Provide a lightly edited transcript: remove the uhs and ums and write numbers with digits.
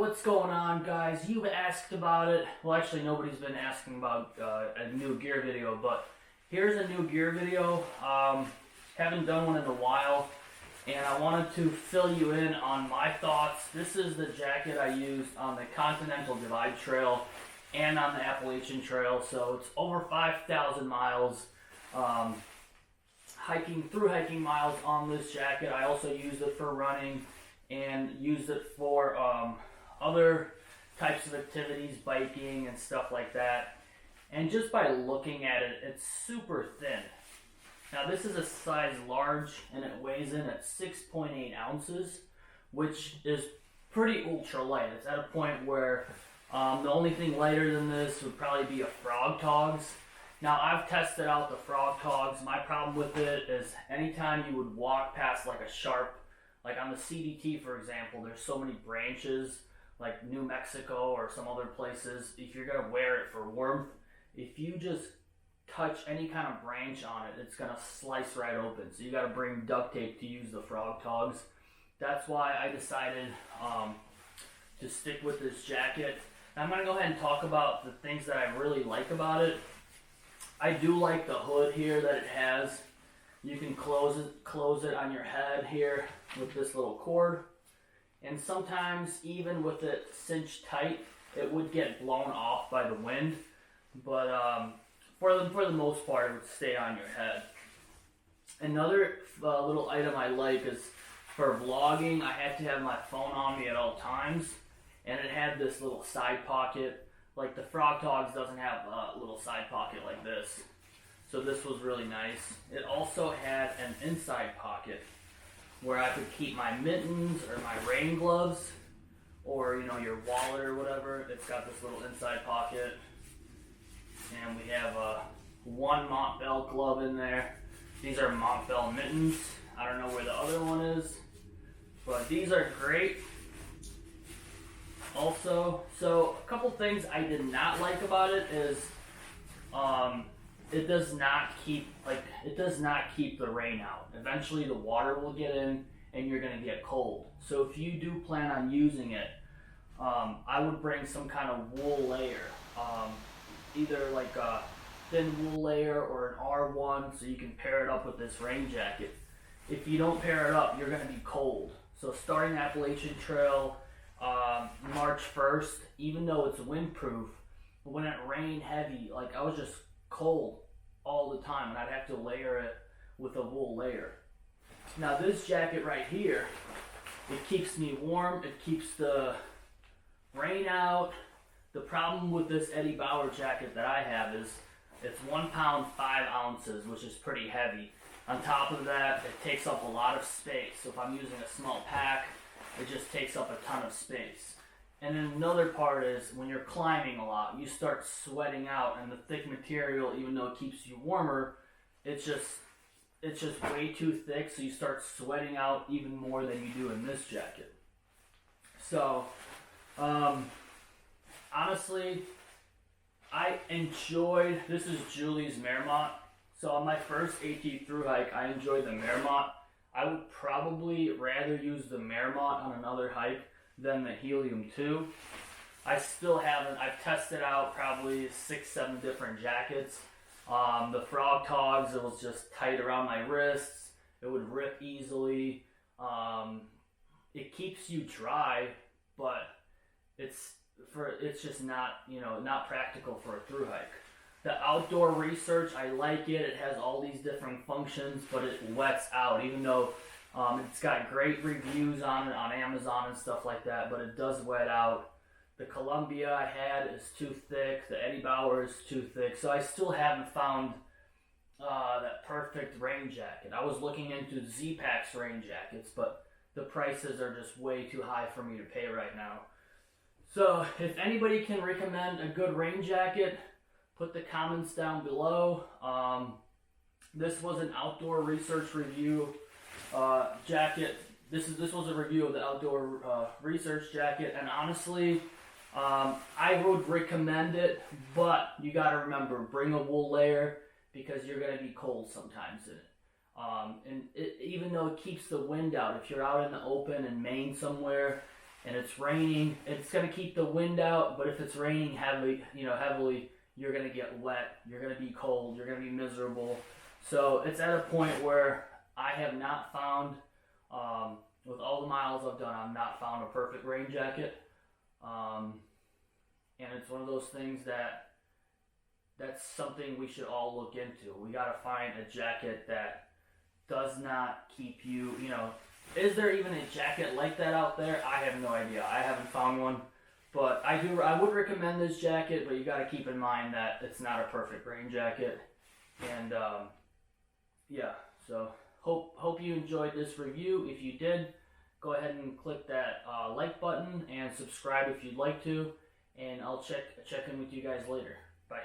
What's going on, guys? You've asked about it. Well, actually, nobody's been asking about a new gear video, but here's a new gear video. Haven't done one in a while, and I wanted to fill you in on my thoughts. This is the jacket I used on the Continental Divide Trail and on the Appalachian Trail, so it's over 5,000 miles. Hiking miles on this jacket. I also used it for running and used it for other types of activities, biking and stuff like that. And just by looking at it, it's super thin. Now this is a size large and it weighs in at 6.8 ounces, which is pretty ultralight. It's at a point where the only thing lighter than this would probably be a Frog Togs. Now I've tested out the Frog Togs. My problem with it is anytime you would walk past like a sharp, like on the CDT for example, there's so many branches, like New Mexico or some other places. If you're gonna wear it for warmth, if you just touch any kind of branch on it, it's gonna slice right open. So you gotta bring duct tape to use the Frog Togs. That's why I decided to stick with this jacket. Now I'm gonna go ahead and talk about the things that I really like about it. I do like the hood here that it has. You can close it on your head here with this little cord. And sometimes even with it cinched tight, it would get blown off by the wind. But for the most part, it would stay on your head. Another little item I like is for vlogging, I had to have my phone on me at all times. And it had this little side pocket. Like the Frog Togs doesn't have a little side pocket like this. So this was really nice. It also had an inside pocket where I could keep my mittens or my rain gloves or your wallet or whatever. It's got this little inside pocket. And we have one Montbell glove in there. These are Montbell mittens. I don't know where the other one is, but these are great. Also, so a couple things I did not like about it is it does not keep the rain out. Eventually the water will get in and you're going to get cold. So if you do plan on using it, I would bring some kind of wool layer, either like a thin wool layer or an R1, so you can pair it up with this rain jacket. If you don't pair it up, you're going to be cold. So starting Appalachian Trail March 1st, even though it's windproof, when it rained heavy, like I was just cold all the time and I'd have to layer it with a wool layer. Now this jacket right here, it keeps me warm, it keeps the rain out. The problem with this Eddie Bauer jacket that I have is it's 1 pound 5 ounces, which is pretty heavy. On top of that, it takes up a lot of space. So if I'm using a small pack, it just takes up a ton of space. And then another part is when you're climbing a lot, you start sweating out, and the thick material, even though it keeps you warmer, it's just way too thick, so you start sweating out even more than you do in this jacket. So, honestly, this is Julie's Mermont. So on my first AT thru hike, I enjoyed the Mermont. I would probably rather use the Mermont on another hike than the Helium 2. I've tested out probably 6-7 different jackets. The Frog Togs, it was just tight around my wrists. It would rip easily. It keeps you dry, but it's just not, not practical for a thru hike. The Outdoor Research, I like it. It has all these different functions, but it wets out, even though it's got great reviews on it on Amazon and stuff like that, but it does wet out. The Columbia I had is too thick. The Eddie Bauer is too thick. So I still haven't found that perfect rain jacket. I was looking into Z-Pac's rain jackets, but the prices are just way too high for me to pay right now. So if anybody can recommend a good rain jacket, put the comments down below. This was an Outdoor Research review jacket. This was a review of the Outdoor Research jacket, and honestly, I would recommend it, but you got to remember, bring a wool layer because you're going to be cold sometimes in it. Even though it keeps the wind out, if you're out in the open in Maine somewhere and it's raining, it's going to keep the wind out, but if it's raining heavily, you're going to get wet, you're going to be cold, you're going to be miserable. So it's at a point where I have not found, with all the miles I've done, I've not found a perfect rain jacket. And it's one of those things that's something we should all look into. We got to find a jacket that does not keep you, is there even a jacket like that out there? I have no idea. I haven't found one. But I would recommend this jacket, but you got to keep in mind that it's not a perfect rain jacket. And yeah, so hope you enjoyed this review. If you did, go ahead and click that like button and subscribe if you'd like to. And I'll check in with you guys later. Bye.